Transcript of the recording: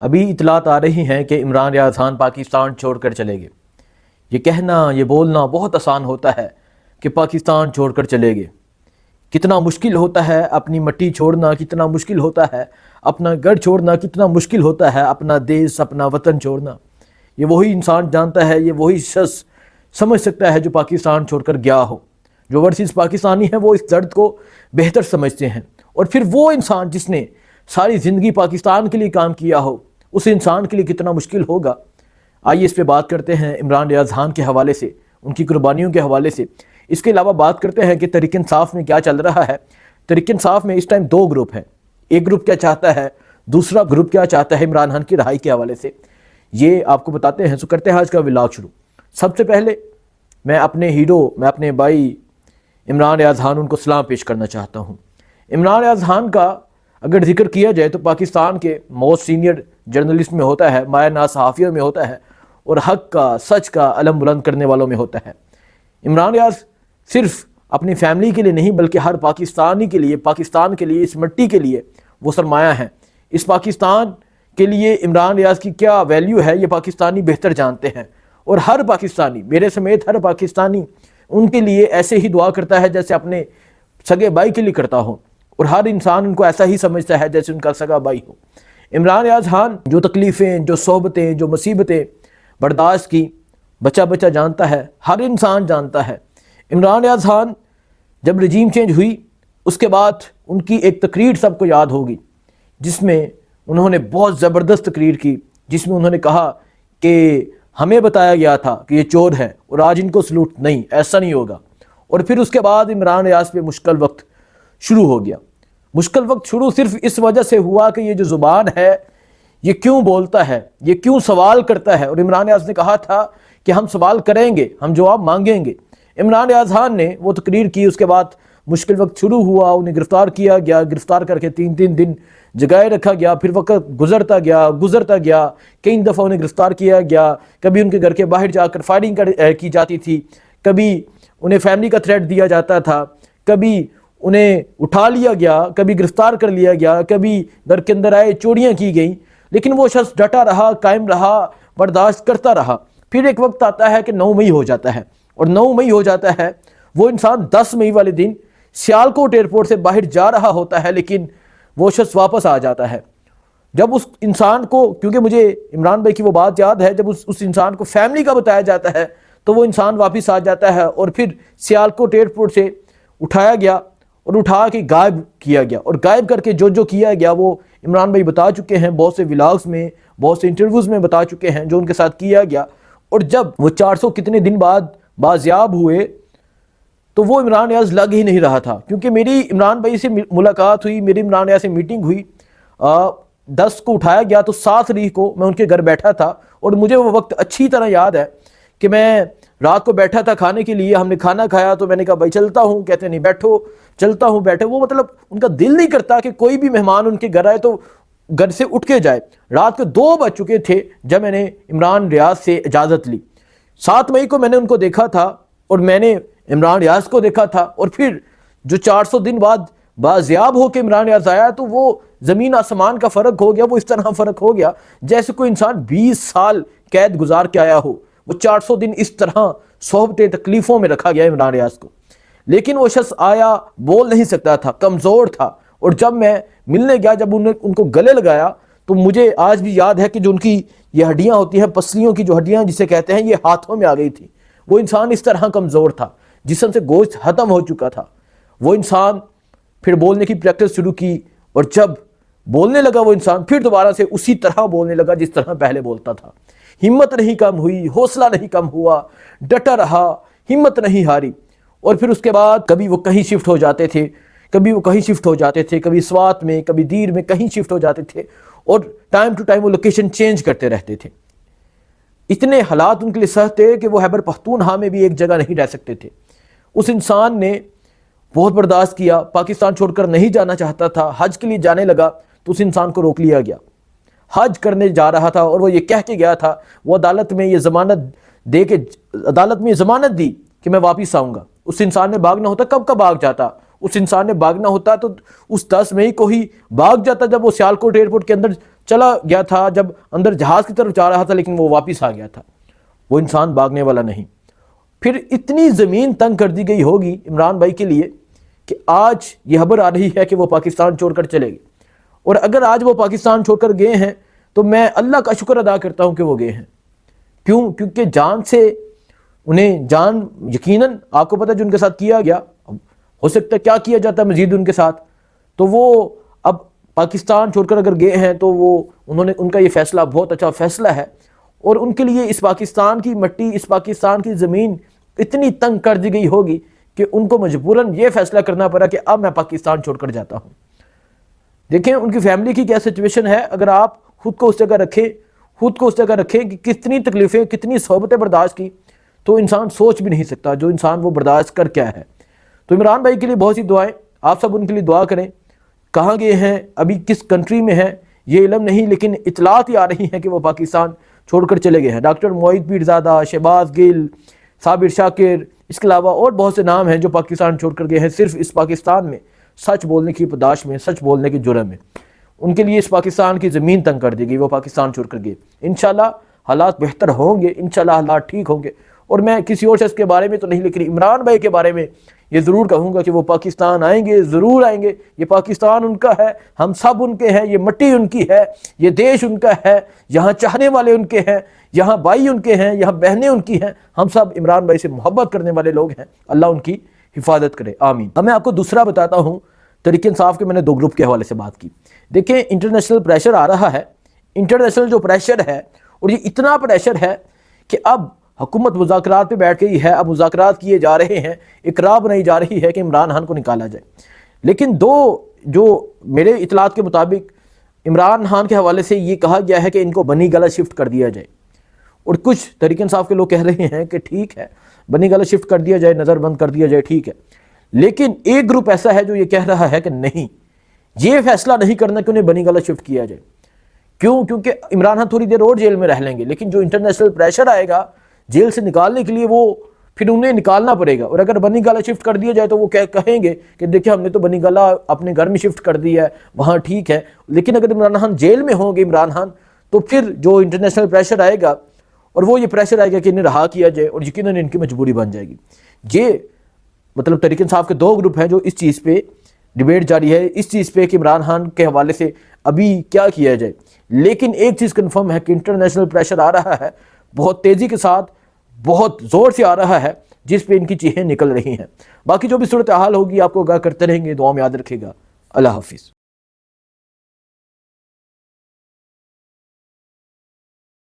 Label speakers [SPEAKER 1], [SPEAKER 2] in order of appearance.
[SPEAKER 1] ابھی اطلاعات آ رہی ہیں کہ عمران ریاض خان پاکستان چھوڑ کر چلے گئے۔ یہ کہنا، یہ بولنا بہت آسان ہوتا ہے کہ پاکستان چھوڑ کر چلے گئے۔ کتنا مشکل ہوتا ہے اپنی مٹی چھوڑنا، کتنا مشکل ہوتا ہے اپنا گھر چھوڑنا، کتنا مشکل ہوتا ہے اپنا دیس، اپنا وطن چھوڑنا۔ یہ وہی انسان جانتا ہے، یہ وہی شخص سمجھ سکتا ہے جو پاکستان چھوڑ کر گیا ہو۔ جو اوورسیز پاکستانی ہیں وہ اس درد کو بہتر سمجھتے ہیں، اور پھر وہ انسان جس نے ساری زندگی پاکستان کے لیے کام کیا ہو، اس انسان کے لیے کتنا مشکل ہوگا۔ آئیے اس پہ بات کرتے ہیں عمران ریاض خان کے حوالے سے، ان کی قربانیوں کے حوالے سے۔ اس کے علاوہ بات کرتے ہیں کہ تحریک انصاف میں کیا چل رہا ہے۔ تحریک انصاف میں اس ٹائم دو گروپ ہیں، ایک گروپ کیا چاہتا ہے، دوسرا گروپ کیا چاہتا ہے عمران خان کی رہائی کے حوالے سے، یہ آپ کو بتاتے ہیں۔ سو کرتے ہیں آج کا ولاگ شروع۔ سب سے پہلے میں اپنے ہیرو، میں اپنے بھائی عمران ریاض خان ان کو سلام پیش کرنا چاہتا ہوں۔ عمران ریاض خان کا اگر ذکر کیا جائے تو پاکستان کے موسٹ سینئر جرنلسٹ میں ہوتا ہے، مایہ ناز صحافیوں میں ہوتا ہے، اور حق کا، سچ کا علم بلند کرنے والوں میں ہوتا ہے۔ عمران ریاض صرف اپنی فیملی کے لیے نہیں بلکہ ہر پاکستانی کے لیے، پاکستان کے لیے، اس مٹی کے لیے وہ سرمایہ ہیں۔ اس پاکستان کے لیے عمران ریاض کی کیا ویلیو ہے یہ پاکستانی بہتر جانتے ہیں، اور ہر پاکستانی، میرے سمیت ہر پاکستانی ان کے لیے ایسے ہی دعا کرتا ہے جیسے اپنے سگے بھائی کے لیے کرتا ہو، اور ہر انسان ان کو ایسا ہی سمجھتا ہے جیسے ان کا سگا بھائی ہو۔ عمران ریاض خان جو تکلیفیں، جو صحبتیں، جو مصیبتیں برداشت کی، بچہ بچہ جانتا ہے، ہر انسان جانتا ہے۔ عمران ریاض خان جب رجیم چینج ہوئی اس کے بعد ان کی ایک تقریر سب کو یاد ہوگی، جس میں انہوں نے بہت زبردست تقریر کی، جس میں انہوں نے کہا کہ ہمیں بتایا گیا تھا کہ یہ چور ہے اور آج ان کو سلوٹ نہیں، ایسا نہیں ہوگا۔ اور پھر اس کے بعد عمران ریاض پہ مشکل وقت شروع ہو گیا۔ مشکل وقت شروع صرف اس وجہ سے ہوا کہ یہ جو زبان ہے یہ کیوں بولتا ہے، یہ کیوں سوال کرتا ہے، اور عمران ریاض نے کہا تھا کہ ہم سوال کریں گے، ہم جواب مانگیں گے۔ عمران ریاض خان نے وہ تقریر کی، اس کے بعد مشکل وقت شروع ہوا، انہیں گرفتار کیا گیا، گرفتار کر کے 3 دن جگائے رکھا گیا، پھر وقت گزرتا گیا، کئی دفعہ انہیں گرفتار کیا گیا، کبھی ان کے گھر کے باہر جا کر فائرنگ کی جاتی تھی، کبھی انہیں فیملی کا تھریٹ دیا جاتا تھا، کبھی انہیں اٹھا لیا گیا، کبھی گرفتار کر لیا گیا، کبھی گھر کے اندر آئے چوریاں کی گئیں، لیکن وہ شخص ڈٹا رہا، قائم رہا، برداشت کرتا رہا۔ پھر ایک وقت آتا ہے کہ 9 مئی ہو جاتا ہے، اور 9 مئی ہو جاتا ہے، وہ انسان 10 مئی والے دن سیالکوٹ ایئرپورٹ سے باہر جا رہا ہوتا ہے، لیکن وہ شخص واپس آ جاتا ہے۔ جب اس انسان کو، کیونکہ مجھے عمران بھائی کی وہ بات یاد ہے، جب اس انسان کو فیملی کا بتایا جاتا ہے تو وہ انسان واپس آ جاتا ہے، اور پھر سیالکوٹ ایئرپورٹ سے اٹھایا گیا اور اٹھا کے غائب کیا گیا، اور غائب کر کے جو کیا گیا وہ عمران بھائی بتا چکے ہیں، بہت سے ولاگز میں، بہت سے انٹرویوز میں بتا چکے ہیں جو ان کے ساتھ کیا گیا۔ اور جب وہ 400 کتنے دن بعد بازیاب ہوئے تو وہ عمران ریاض لگ ہی نہیں رہا تھا، کیونکہ میری عمران بھائی سے ملاقات ہوئی، میری عمران ریاض سے میٹنگ ہوئی، 10 کو اٹھایا گیا تو 7 تاریخ کو میں ان کے گھر بیٹھا تھا، اور مجھے وہ وقت اچھی طرح یاد ہے کہ میں رات کو بیٹھا تھا کھانے کے لیے، ہم نے کھانا کھایا تو میں نے کہا بھائی چلتا ہوں، کہتے نہیں بیٹھو، چلتا ہوں بیٹھے۔ وہ مطلب ان کا دل نہیں کرتا کہ کوئی بھی مہمان ان کے گھر آئے تو گھر سے اٹھ کے جائے۔ رات کے 2 بج چکے تھے جب میں نے عمران ریاض سے اجازت لی۔ 7 مئی کو میں نے ان کو دیکھا تھا، اور میں نے عمران ریاض کو دیکھا تھا، اور پھر جو 400 دن بعد بازیاب ہو کے عمران ریاض آیا تو وہ زمین آسمان کا فرق ہو گیا۔ وہ اس طرح فرق ہو گیا جیسے کوئی انسان 20 سال قید گزار کے آیا ہو، وہ 400 دن اس طرح صحبتیں، تکلیفوں میں رکھا گیا عمران ریاض کو۔ لیکن وہ شخص آیا، بول نہیں سکتا تھا، کمزور تھا، اور جب میں ملنے گیا، جب ان کو گلے لگایا تو مجھے آج بھی یاد ہے کہ جو ان کی یہ ہڈیاں ہوتی ہیں، پسلیوں کی جو ہڈیاں جسے کہتے ہیں، یہ ہاتھوں میں آ گئی تھی۔ وہ انسان اس طرح کمزور تھا، جسم سے گوشت ختم ہو چکا تھا۔ وہ انسان پھر بولنے کی پریکٹس شروع کی، اور جب بولنے لگا وہ انسان پھر دوبارہ سے اسی طرح بولنے لگا جس طرح پہلے بولتا تھا۔ ہمت نہیں کم ہوئی، حوصلہ نہیں کم ہوا، ڈٹا رہا، ہمت نہیں ہاری۔ اور پھر اس کے بعد کبھی وہ کہیں شفٹ ہو جاتے تھے، کبھی سوات میں، کبھی دیر میں، کہیں شفٹ ہو جاتے تھے، اور ٹائم ٹو ٹائم وہ لوکیشن چینج کرتے رہتے تھے۔ اتنے حالات ان کے لیے سخت تھے کہ وہ خیبر پختونخوا میں بھی ایک جگہ نہیں رہ سکتے تھے۔ اس انسان نے بہت برداشت کیا، پاکستان چھوڑ کر نہیں جانا چاہتا تھا، حج کے لیے جانے لگا تو اس انسان کو روک لیا گیا۔ حج کرنے جا رہا تھا اور وہ یہ کہہ کے گیا تھا، وہ عدالت میں یہ ضمانت دی کہ میں واپس آؤں گا۔ اس انسان نے بھاگنا ہوتا، کب کا بھاگ جاتا؟ اس انسان نے بھاگنا ہوتا تو اس 10 مئی کو ہی بھاگ جاتا، جب وہ سیالکوٹ ایئرپورٹ کے اندر چلا گیا تھا جب اندر جہاز کی طرف جا رہا تھا، لیکن وہ واپس آ گیا تھا، وہ انسان بھاگنے والا نہیں۔ پھر اتنی زمین تنگ کر دی گئی ہوگی عمران بھائی کے لیے کہ آج یہ خبر آ رہی ہے کہ وہ پاکستان چھوڑ کر چلے گئے، اور اگر آج وہ پاکستان چھوڑ کر گئے ہیں تو میں اللہ کا شکر ادا کرتا ہوں کہ وہ گئے ہیں۔ کیوں؟ کیونکہ جان سے انہیں جان، یقیناً آپ کو پتہ جو ان کے ساتھ کیا گیا، ہو سکتا ہے کیا کیا جاتا ہے مزید ان کے ساتھ، تو وہ اب پاکستان چھوڑ کر اگر گئے ہیں تو وہ ان کا یہ فیصلہ بہت اچھا فیصلہ ہے، اور ان کے لیے اس پاکستان کی مٹی، اس پاکستان کی زمین اتنی تنگ کر دی گئی ہوگی کہ ان کو مجبوراً یہ فیصلہ کرنا پڑا کہ اب میں پاکستان چھوڑ کر جاتا ہوں۔ دیکھیں ان کی فیملی کی کیا سچویشن ہے، اگر آپ خود کو اس جگہ رکھیں کہ کتنی تکلیفیں، کتنی صحبتیں برداشت کی، تو انسان سوچ بھی نہیں سکتا جو انسان وہ برداشت کر کیا ہے۔ تو عمران بھائی کے لیے بہت سی دعائیں، آپ سب ان کے لیے دعا کریں۔ کہاں گئے ہیں، ابھی کس کنٹری میں ہیں یہ علم نہیں، لیکن اطلاعات ہی آ رہی ہیں کہ وہ پاکستان چھوڑ کر چلے گئے ہیں۔ ڈاکٹر معید پیرزادہ، شہباز گل، صابر شاکر، اس کے علاوہ اور بہت سے نام ہیں جو پاکستان چھوڑ کر گئے ہیں صرف اس پاکستان میں سچ بولنے کی پاداش میں، سچ بولنے کے جرم میں۔ ان کے لیے اس پاکستان کی زمین تنگ کر دی گئی، وہ پاکستان چھوڑ کر گئے۔ انشاءاللہ حالات بہتر ہوں گے، انشاءاللہ حالات ٹھیک ہوں گے۔ اور میں کسی اور شخص کے بارے میں تو نہیں، لیکن عمران بھائی کے بارے میں یہ ضرور کہوں گا کہ وہ پاکستان آئیں گے، ضرور آئیں گے۔ یہ پاکستان ان کا ہے، ہم سب ان کے ہیں، یہ مٹی ان کی ہے، یہ دیش ان کا ہے، یہاں چاہنے والے ان کے ہیں، یہاں بھائی ان کے ہیں، یہاں بہنیں ان کی ہیں، ہم سب عمران بھائی سے محبت کرنے والے لوگ ہیں۔ اللہ ان کی حفاظت کرے، آمین۔ اب میں آپ کو دوسرا بتاتا ہوں، تحریک انصاف کے میں نے 2 گروپ کے حوالے سے بات کی۔ دیکھیں انٹرنیشنل پریشر آ رہا ہے، انٹرنیشنل جو پریشر ہے، اور یہ اتنا پریشر ہے کہ اب حکومت مذاکرات پہ بیٹھ گئی ہے، اب مذاکرات کیے جا رہے ہیں، ایک راہ بنائی جا رہی ہے کہ عمران خان کو نکالا جائے۔ لیکن جو میرے اطلاعات کے مطابق عمران خان کے حوالے سے یہ کہا گیا ہے کہ ان کو بنی گالہ شفٹ کر دیا جائے، اور کچھ تحریک انصاف کے لوگ کہہ رہے ہیں کہ ٹھیک ہے بنی گالہ شفٹ کر دیا جائے، نظر بند کر دیا جائے، ٹھیک ہے۔ لیکن ایک گروپ ایسا ہے جو یہ کہہ رہا ہے کہ نہیں، یہ فیصلہ نہیں کرنا کہ انہیں بنی گالہ شفٹ کیا جائے۔ کیوں؟ کیونکہ عمران خان تھوڑی دیر اور جیل میں رہ لیں گے، لیکن جو انٹرنیشنل پریشر آئے گا جیل سے نکالنے کے لیے، وہ پھر انہیں نکالنا پڑے گا۔ اور اگر بنی گالہ شفٹ کر دیا جائے تو وہ کہیں گے کہ دیکھیں ہم نے تو بنی گالہ اپنے گھر میں شفٹ کر دی ہے، وہاں ٹھیک ہے۔ لیکن اگر عمران خان جیل میں ہوں گے، عمران خان، تو پھر جو انٹرنیشنل پریشر آئے گا، اور وہ یہ پریشر آئے گا کہ انہیں رہا کیا جائے، اور یقیناً ان کی مجبوری بن جائے گی۔ یہ مطلب تحریک انصاف کے 2 گروپ ہیں جو اس چیز پہ ڈیبیٹ جاری ہے، اس چیز پہ کہ عمران خان کے حوالے سے ابھی کیا کیا جائے۔ لیکن ایک چیز کنفرم ہے کہ انٹرنیشنل پریشر آ رہا ہے، بہت تیزی کے ساتھ، بہت زور سے آ رہا ہے، جس پہ ان کی چیخیں نکل رہی ہیں۔ باقی جو بھی صورتحال ہوگی آپ کو آگاہ کرتے رہیں گے، دعا میں یاد رکھے گا۔ اللہ حافظ۔